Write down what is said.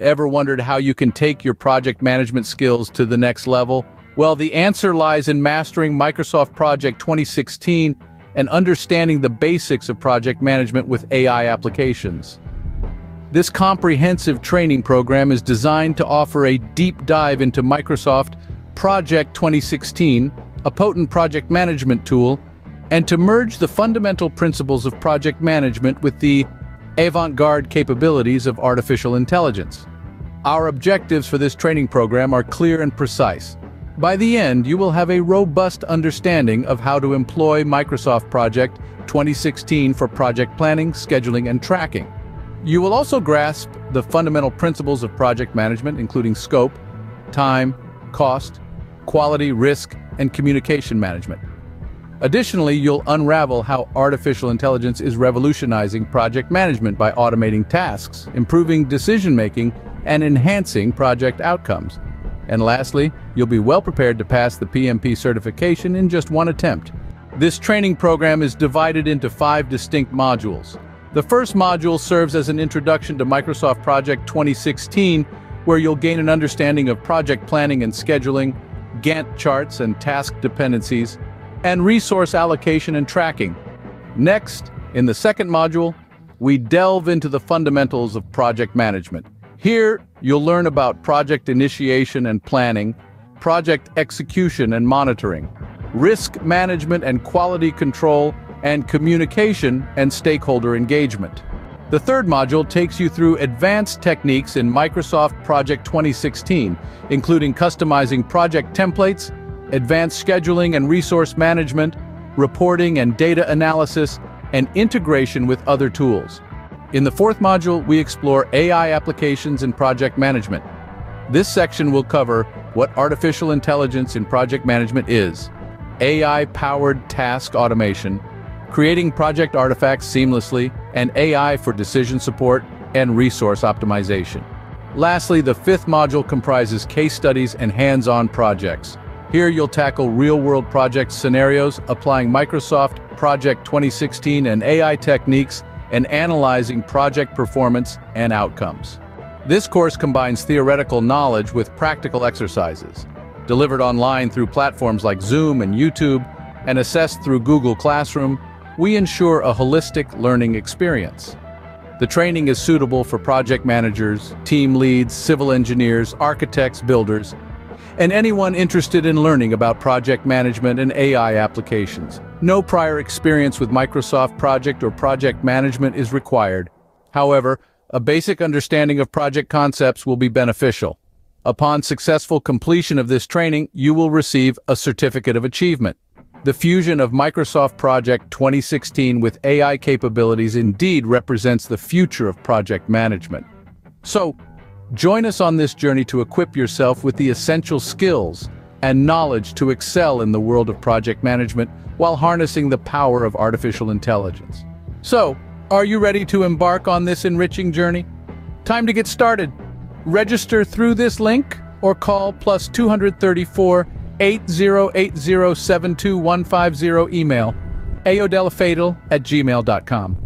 Ever wondered how you can take your project management skills to the next level? Well, the answer lies in mastering Microsoft Project 2016 and understanding the basics of project management with AI applications. This comprehensive training program is designed to offer a deep dive into Microsoft Project 2016, a potent project management tool, and to merge the fundamental principles of project management with the avant-garde capabilities of artificial intelligence. Our objectives for this training program are clear and precise. By the end, you will have a robust understanding of how to employ Microsoft Project 2016 for project planning, scheduling, and tracking. You will also grasp the fundamental principles of project management, including scope, time, cost, quality, risk, and communication management. Additionally, you'll unravel how artificial intelligence is revolutionizing project management by automating tasks, improving decision-making, and enhancing project outcomes. And lastly, you'll be well prepared to pass the PMP certification in just one attempt. This training program is divided into 5 distinct modules. The first module serves as an introduction to Microsoft Project 2016, where you'll gain an understanding of project planning and scheduling, Gantt charts and task dependencies, and resource allocation and tracking. Next, in the second module, we delve into the fundamentals of project management. Here, you'll learn about project initiation and planning, project execution and monitoring, risk management and quality control, and communication and stakeholder engagement. The third module takes you through advanced techniques in Microsoft Project 2016, including customizing project templates, advanced scheduling and resource management, reporting and data analysis, and integration with other tools. In the fourth module, we explore AI applications in project management. This section will cover what artificial intelligence in project management is, AI-powered task automation, creating project artifacts seamlessly, and AI for decision support and resource optimization. Lastly, the fifth module comprises case studies and hands-on projects. Here you'll tackle real-world project scenarios, applying Microsoft Project 2016 and AI techniques, and analyzing project performance and outcomes. This course combines theoretical knowledge with practical exercises. Delivered online through platforms like Zoom and YouTube, and assessed through Google Classroom, we ensure a holistic learning experience. The training is suitable for project managers, team leads, civil engineers, architects, builders, and anyone interested in learning about project management and AI applications. No prior experience with Microsoft Project or project management is required. However, a basic understanding of project concepts will be beneficial. Upon successful completion of this training, you will receive a certificate of achievement. The fusion of Microsoft Project 2016 with AI capabilities indeed represents the future of project management. So, join us on this journey to equip yourself with the essential skills and knowledge to excel in the world of project management while harnessing the power of artificial intelligence. So, are you ready to embark on this enriching journey? Time to get started. Register through this link or call +234 8080 72150 email ayodelafadel@gmail.com.